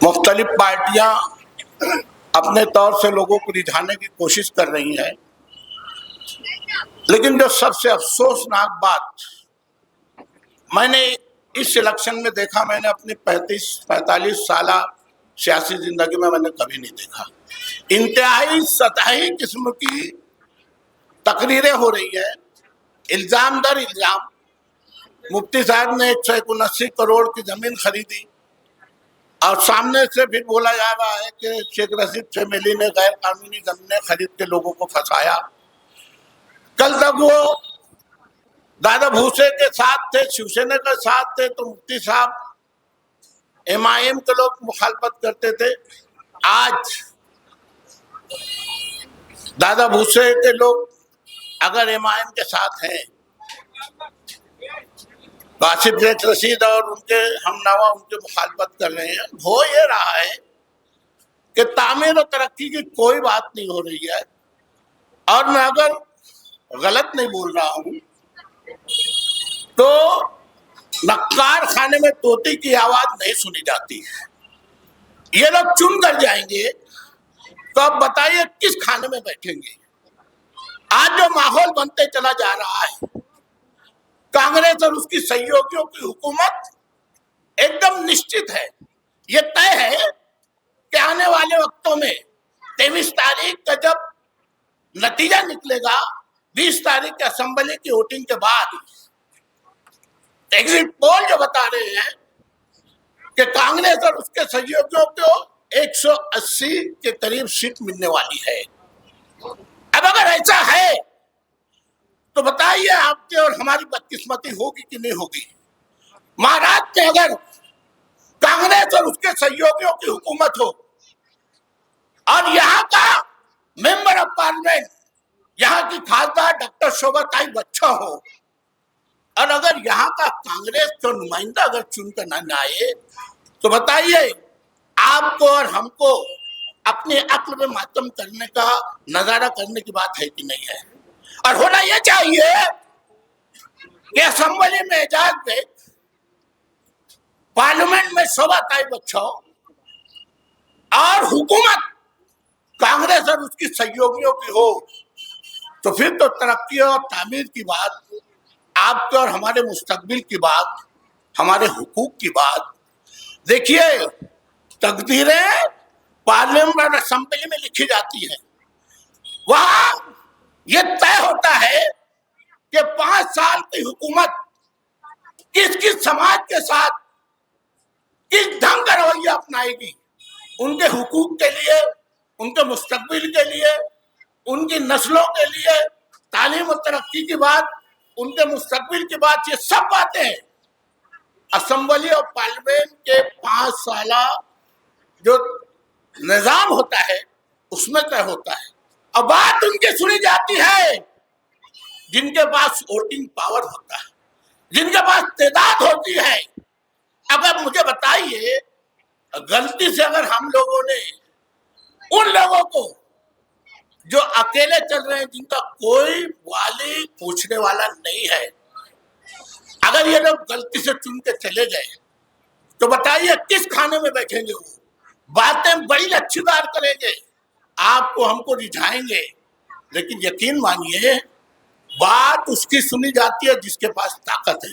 मुख्तलिफ पार्टियां अपने तौर से लोगों को रिझाने की कोशिश कर रही हैं, लेकिन जो सबसे अफसोसनाक बात मैंने इस इलेक्शन में देखा, मैंने अपनी 45 साल सियासी जिंदगी में मैंने कभी नहीं देखा। इंतहाई सतही किस्म की तकरीरें हो रही है, इल्जाम दर इल्जाम। मुफ्ती साहब ने 179 करोड़ की जमीन खरीदी और सामने से फिर बोला जा रहा है कि शेख रशीद फैमिली ने गैर कानूनी जमीनें खरीद के लोगों को फंसाया। कल तक वो दादा भूसे के साथ थे, शिवसेना के साथ थे, तो मुफ्ती साहब MIM के लोग मुखालफत करते थे। आज दादा भूसे के लोग अगर MIM के साथ हैं, आसिफ शेख रशीद और उनके हमनावा उनके मुखालफत कर रहे हैं। हो ये रहा है कि तामीर और तरक्की की कोई बात नहीं हो रही है। और मैं अगर गलत नहीं बोल रहा हूं तो नक्कार खाने में तोते की आवाज नहीं सुनी जाती है। ये लोग चुन कर जाएंगे तो अब बताइए किस खाने में बैठेंगे। आज जो माहौल बनते चला जा रहा है, कांग्रेस और उसकी सहयोगियों की हुकूमत एकदम निश्चित है। ये तय है कि आने वाले वक्तों में 23 तारीख का जब नतीजा निकलेगा, 20 तारीख के असेंबली की वोटिंग के बाद एग्जिट पोल जो बता रहे हैं कि कांग्रेस और उसके सहयोगियों को 180 के करीब सीट मिलने वाली है। अब अगर ऐसा है तो बताइए आपकी और हमारी बदकिस्मती होगी कि नहीं होगी। महाराष्ट्र में अगर कांग्रेस और उसके सहयोगियों की हुकूमत हो और यहाँ का मेंबर ऑफ पार्लियामेंट, यहाँ की खासदार डॉक्टर शोभाताई बच्चा हो, और अगर यहाँ का कांग्रेस का नुमाइंदा अगर चुनकर न आए तो बताइए आपको और हमको अपने अक्ल में मातम करने का नजारा करने की बात है कि नहीं है। और होना यह चाहिए कि असेंबली में एजाज में, पार्लियामेंट में शोभाताई बच्चा और हुकूमत कांग्रेस और उसकी सहयोगियों की हो, तो फिर तो तरक्की और तामीर की बात, आपके और हमारे मुस्तकबिल की बात, हमारे हुकूक की बात। देखिए, तकदीरें पार्लियामेंट और असेंबली में लिखी जाती है। वहां यह तय होता है कि 5 साल की हुकूमत किस किस समाज के साथ किस ढंग का रवैया अपनाएगी, उनके हुकूक के लिए, उनके मुस्तकबिल के लिए, उनकी नस्लों के लिए, तालीम और तरक्की की बात, उनके मुस्तकबिल की बात, ये सब बातें असेंबली और पार्लियामेंट के 5 साल जो निजाम होता है उसमें तय होता है। अब बात उनकी सुनी जाती है जिनके पास वोटिंग पावर होता है, जिनके पास तादाद होती है। अगर मुझे बताइए, गलती से अगर हम लोगों ने उन लोगों को जो अकेले चल रहे हैं, जिनका कोई वाली पूछने वाला नहीं है, अगर ये लोग गलती से चुन के चले गए तो बताइए किस खाने में बैठेंगे। वो बातें बड़ी लच्छीदार करेंगे, आपको हमको रिझाएंगे, लेकिन यकीन मानिए बात उसकी सुनी जाती है जिसके पास ताकत है।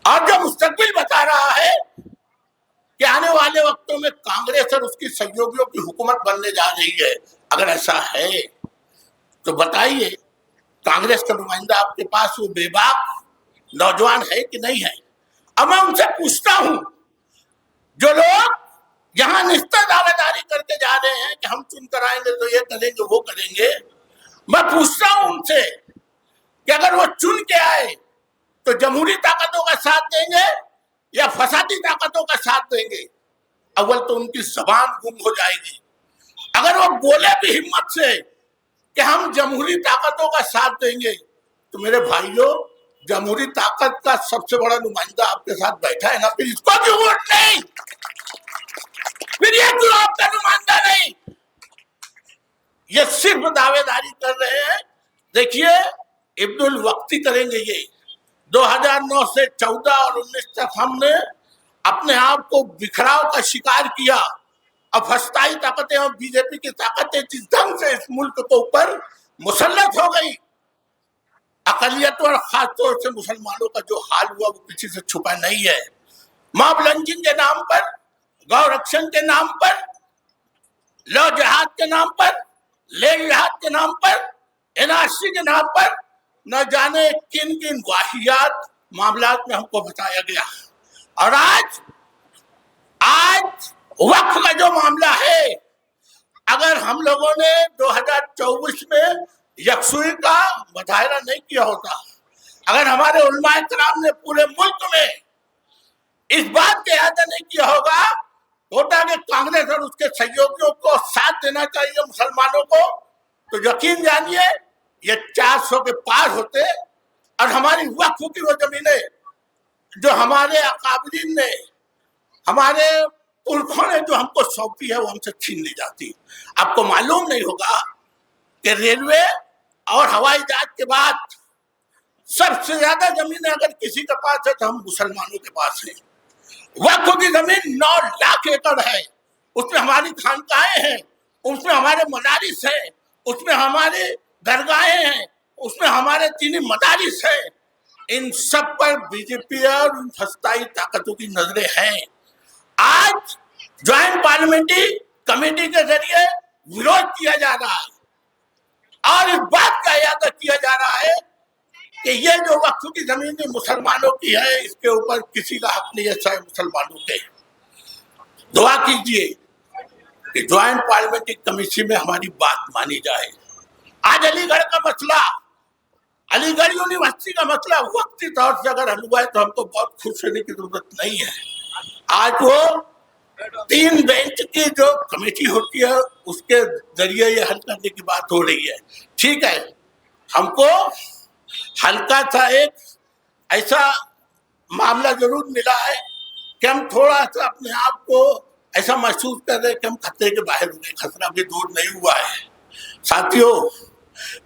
और जो मुस्तकबिल बता रहा है कि आने वाले वक्तों में कांग्रेस और उसकी सहयोगियों की हुकूमत बनने जा रही है, अगर ऐसा है तो बताइए कांग्रेस का नुमाइंदा आपके पास वो बेबाक नौजवान है कि नहीं है। अब मैं उनसे पूछता हूं, जो लोग यहाँ निश्चित दावेदारी करके जा रहे हैं कि हम चुन कर आएंगे तो ये करेंगे वो करेंगे, मैं पूछता हूं उनसे कि अगर वो चुन के आए तो जमहूरी ताकतों का साथ देंगे या फसादी ताकतों का साथ देंगे। अव्वल तो उनकी जबान गुम हो जाएगी। अगर वो बोले भी हिम्मत से कि हम जमहूरी ताकतों का साथ देंगे, तो मेरे भाइयों, जमहूरी ताकत का सबसे बड़ा नुमाइंदा आपके साथ बैठा है ना, फिर इसको क्यों वोट नहीं, फिर ये क्यों आपका नुमाइंदा नहीं। ये सिर्फ दावेदारी कर रहे हैं। देखिए, इब्नुल वक्ती करेंगे ये 2009 से 14 और 19 तक हमने अपने आप को बिखराव का शिकार किया। अब हस्ताई ताकतें और बीजेपी की ताकतें जिस ढंग से इस मुल्क के ऊपर मुसल्लत हो गई, अकलियतों और खासतौर से मुसलमानों का जो हाल हुआ वो किसी से छुपा नहीं है। मॉब लंचिंग के नाम पर, गौ रक्षण के नाम पर, लौ जिहाद के नाम पर, ले जिहाद के नाम पर, एनआरसी के नाम पर न जाने किन किन वाहियात मामलात में हमको बताया गया। और आज वक्फ का जो मामला है, अगर हम लोगों ने 2024 में यकसुई का मुजाहरा नहीं किया होता, अगर हमारे उलमाए किराम ने पूरे मुल्क में इस बात का इरादा नहीं किया होता कि कांग्रेस और उसके सहयोगियों को साथ देना चाहिए मुसलमानों को, तो यकीन जानिए ये 400 के पार होते और हमारी वक्फ की वो जमीनें जो हमारे अकाबरीन ने, हमारे पुरखों ने जो हमको सौंपी है वो हमसे छीन ली जाती। आपको मालूम नहीं होगा कि रेलवे और हवाई जहाज के बाद सबसे ज्यादा जमीनें अगर किसी के पास है तो हम मुसलमानों के पास है। वक्फ की जमीन 9 लाख एकड़ है, उसमें हमारी खानकाहें हैं, उसमें हमारे मदारिस हैं, उसमें हमारे दरगाहें हैं, उसमें हमारे दीनी मदारिस हैं। इन सब पर बीजेपी और उन हस्ताई ताकतों की नजरें हैं। आज ज्वाइंट पार्लियामेंट्री कमेटी के जरिए विरोध किया जा रहा है और इस बात का इरादा किया जा रहा है कि ये जो वक्फ की जमीन मुसलमानों की है, इसके ऊपर किसी का हक नहीं है चाहे मुसलमानों के। दुआ कीजिए कि ज्वाइंट पार्लियामेंट्री कमेटी में हमारी बात मानी जाए। आज अलीगढ़ का मसला, अलीगढ़ यूनिवर्सिटी का मसला वक्ती तौर से अगर हल हुआ है तो हमको बहुत खुश होने की जरूरत नहीं है। आज वो 3 बेंच की जो कमेटी होती है उसके जरिए ये हल करने की बात हो रही है। ठीक है, हमको हल्का सा एक ऐसा मामला जरूर मिला है कि हम थोड़ा सा अपने आप को ऐसा महसूस कर रहे हैं कि हम खतरे के बाहर हो गए। खतरा भी दूर नहीं हुआ है साथियों।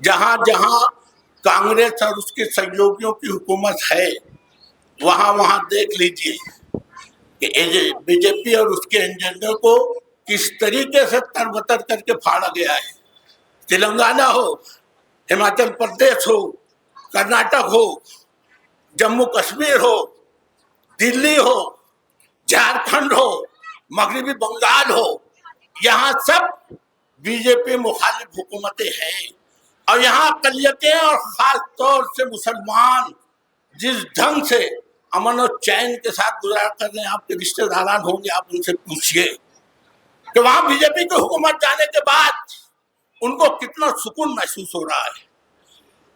जहां जहां कांग्रेस और उसके सहयोगियों की हुकूमत है, वहां वहां देख लीजिए कि बीजेपी और उसके एजेंडे को किस तरीके से तरबतर करके फाड़ा गया है। तेलंगाना हो, हिमाचल प्रदेश हो, कर्नाटक हो, जम्मू कश्मीर हो, दिल्ली हो, झारखंड हो, मगरबी बंगाल हो, यहाँ सब बीजेपी मुखालिफ हुकूमतें हैं। और यहाँ अकलियतें और खास तौर से मुसलमान जिस ढंग से अमन और चैन के साथ गुजारा कर रहे हैं, आपके रिश्तेदारान होंगे, आप उनसे पूछिए कि वहां बीजेपी की हुकूमत जाने के बाद उनको कितना सुकून महसूस हो रहा है।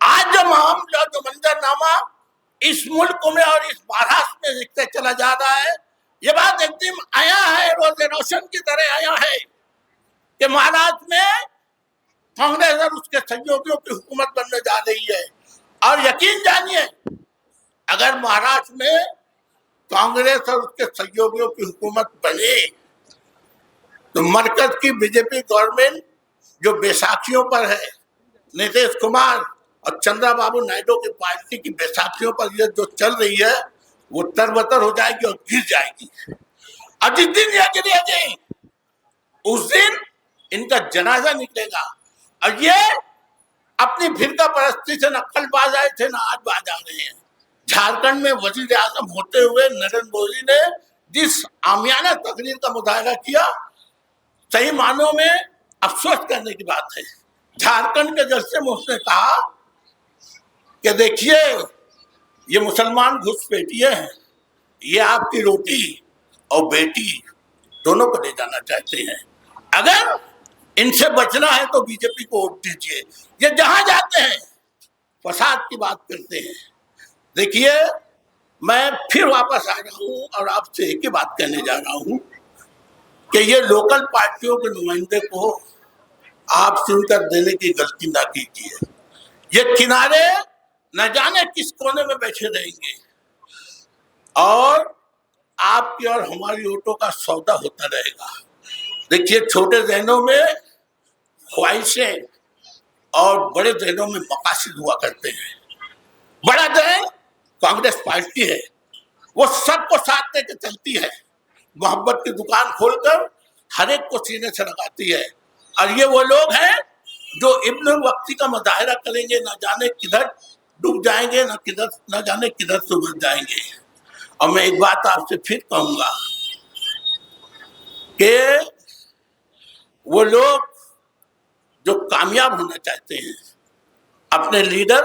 आज जो मामला, जो मंजरनामा इस मुल्क में और इस महाराष्ट्र में दिखते चला जा रहा है, ये बात एकदम आया है, रोज रोशन की तरह आया है कि महाराष्ट्र में कांग्रेस और उसके सहयोगियों की हुकूमत बनने जा रही है। और यकीन जानिए, अगर महाराष्ट्र में कांग्रेस और उसके सहयोगियों की हुकूमत बने तो मरकज की बीजेपी गवर्नमेंट जो बैसाखियों पर है, नीतीश कुमार और चंद्रबाबू नायडू की पार्टी की बैसाखियों पर ये जो चल रही है वो तरबतर हो जाएगी और गिर जाएगी। और जिस दिन यह गिरेगी उस दिन इनका जनाजा निकलेगा। और ये अपनी फिरका परस्ती से नक्सलबाज आए थे ना, आज बाज आ रहे हैं। झारखंड में वजीर आजम होते हुए नरेंद्र मोदी ने जिस आमियाना तकरीर का मुजाहरा किया, सही मानों में अफसोस करने की बात है। झारखंड के जलसे में उसने कहा कि देखिए ये मुसलमान घुसपैठिए हैं, ये आपकी रोटी और बेटी दोनों को ले जाना चाहते हैं। अगर इनसे बचना है तो बीजेपी को वोट दीजिए। ये जहां जाते हैं फसाद की बात करते हैं। देखिए, मैं फिर वापस आ रहा हूं और आपसे एक ही बात कहने जा रहा हूं कि ये लोकल पार्टियों के नुमाइंदे को आप चुनकर देने की गलती ना कीजिए। ये किनारे न जाने किस कोने में बैठे रहेंगे और आपकी और हमारी वोटों का सौदा होता रहेगा। देखिए, छोटे जहनों में ख्वाहिशें और बड़े जहनों में मकासद हुआ करते हैं। बड़ा जहन कांग्रेस पार्टी है वो सबको साथ लेके चलती है, मोहब्बत की दुकान खोलकर हर एक को सीने से लगाती है। और ये वो लोग हैं जो इब्न वक्ती का मुजाहिरा करेंगे, ना जाने किधर डूब जाएंगे, ना जाने किधर से उभर जाएंगे। और मैं एक बात आपसे फिर कहूंगा कि वो लोग जो कामयाब होना चाहते हैं अपने लीडर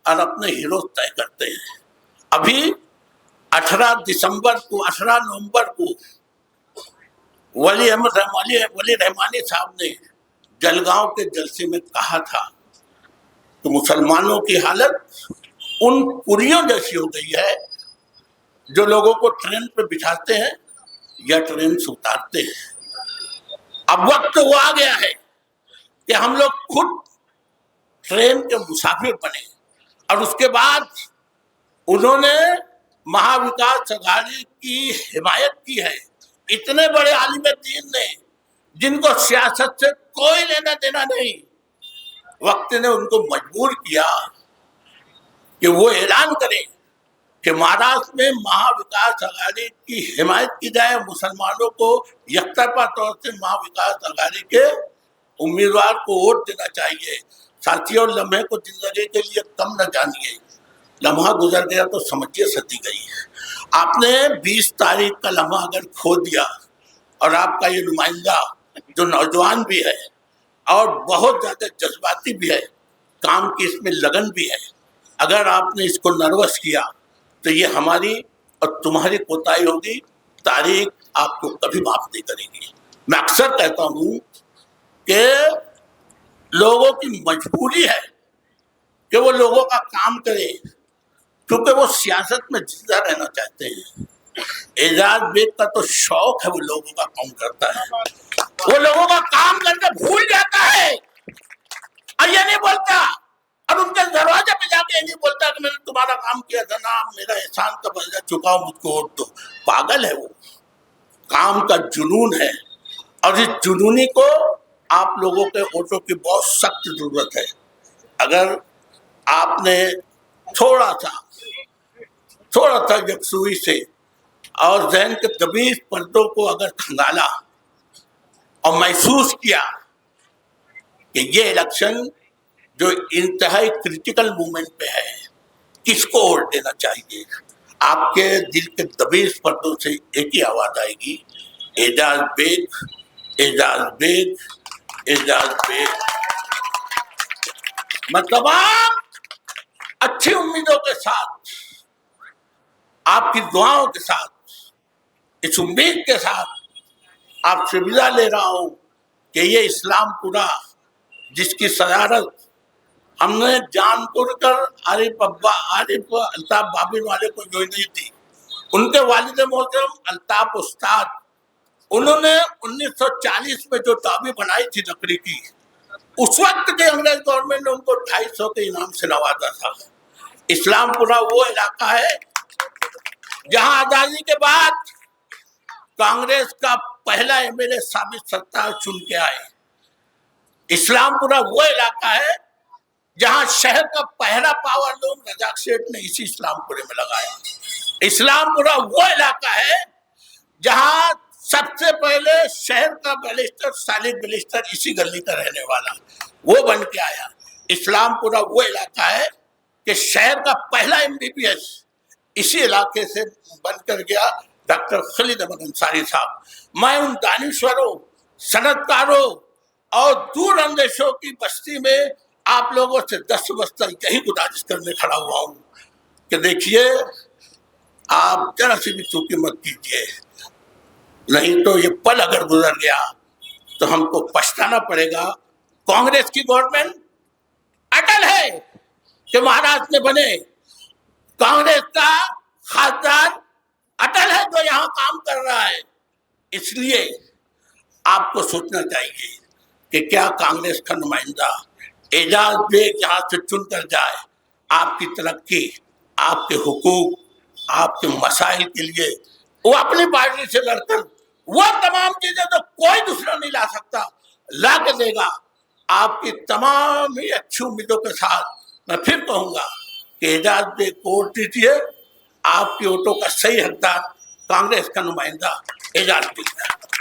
और अपने हीरो तय करते हैं। अभी 18 नवंबर को वली रहमानी साहब ने जलगांव के जलसे में कहा था कि मुसलमानों की हालत उन पुरियों जैसी हो गई है जो लोगों को ट्रेन पे बिठाते हैं या ट्रेन से उतारते हैं। अब वक्त तो वो आ गया है कि हम लोग खुद ट्रेन के मुसाफिर बने। और उसके बाद उन्होंने महाविकास अघाड़ी की हिमायत की है, इतने बड़े आलिम दीन ने जिनको सियासत से कोई लेना देना नहीं। वक्त ने उनको मजबूर किया कि वो ऐलान करें कि महाराष्ट्र में महाविकास अघाड़ी की हिमायत की जाए, मुसलमानों को यकतरफा तौर से महाविकास अघाड़ी के उम्मीदवार को वोट देना चाहिए। साथियों, लम्हे को जिंदगी के लिए कम न जानिए, लम्हा गुजर गया तो समझिए सदी गई है। आपने 20 तारीख का लम्हा अगर खो दिया और आपका ये नुमाइंदा जो नौजवान भी है और बहुत ज्यादा जज्बाती भी है, काम की इसमें लगन भी है, अगर आपने इसको नर्वस किया तो ये हमारी और तुम्हारी कोताही होगी। तारीख आपको कभी माफ नहीं करेगी। मैं अक्सर कहता हूं कि लोगों की मजबूरी है कि वो लोगों का काम करे, क्योंकि वो सियासत में जिंदा रहना चाहते हैं। एजाज बेग का तो शौक है, वो लोगों का काम करता है, वो लोगों का काम करके भूल जाता है और ये नहीं बोलता, और उनके दरवाजे पे जाके ये नहीं बोलता कि मैंने तुम्हारा काम किया था ना, मेरा एहसान का बदला चुकाओ, मुझको वोट दो। पागल है वो, काम का जुनून है और इस जुनूनी को आप लोगों के वोटों की बहुत सख्त जरूरत है। अगर आपने थोड़ा सा यकसुई से और जहन के दबीज पर्दों को अगर खंगाला और महसूस किया कि ये इलेक्शन जो इंतहाई क्रिटिकल मोमेंट पे है, किसको वोट देना चाहिए, आपके दिल के दबीज पर्दों से एक ही आवाज आएगी, एजाज बेग, एजाज बेग, एजाज बेग। मैं तमाम अच्छी उम्मीदों के साथ, आपकी दुआओं के साथ, इस उम्मीद के साथ आपसे विदा ले रहा हूं कि ये इस्लामपुरा जिसकी सदारत हमने जानपुर कर आरिफ अल्ताफ बाबिन वाले को जो नहीं दी, उनके वालिद मोहतरम अल्ताफ उस्ताद, उन्होंने 1940 में जो दाबी बनाई थी लकड़ी की, उस वक्त के अंग्रेज गवर्नमेंट ने उनको 250 के इनाम से नवाजा था। इस्लामपुरा वो इलाका है जहां आजादी के बाद कांग्रेस का पहला एमएलए साबित सत्तार चुन के आए। इस्लामपुरा वो इलाका है जहां शहर का पहला पावर लूम रजाक सेठ ने इसी इस्लामपुरे में लगाया। इस्लामपुरा वो इलाका है जहां सबसे पहले शहर का बैरिस्टर सालिक बैरिस्टर इसी गली का रहने वाला वो बन के आया। इस्लामपुरा वो इलाका है कि शहर का पहला एमबीबीएस इसी इलाके से बनकर गया डॉक्टर खलीद अहमद अंसारी साहब। मैं उन दानिश्वरों, सनतकारों और दूर अंदेशों की बस्ती में आप लोगों से 10 वर्ष तक यही गुजारिश करने खड़ा हुआ हूं कि देखिए, आप जरा सी भी चूकी मत कीजिए, नहीं तो ये पल अगर गुजर गया तो हमको पछताना पड़ेगा। कांग्रेस की गवर्नमेंट अटल है कि महाराष्ट्र में बने, कांग्रेस का खासदार अटल है जो यहाँ काम कर रहा है। इसलिए आपको सोचना चाहिए कि क्या कांग्रेस का नुमाइंदा एजाज बेग यहाँ से चुन कर जाए, आपकी तरक्की, आपके हुकूक, आपके मसाइल के लिए वो अपनी पार्टी से लड़कर वो तमाम चीजें तो कोई दूसरा नहीं ला सकता, ला के देगा। आपकी तमाम ही अच्छी उम्मीदों के साथ मैं फिर कहूंगा कि एजाज बेग को वोट दीजिए, आपके वोटों का सही हकदार कांग्रेस का नुमाइंदा एजाज मिल रहा है।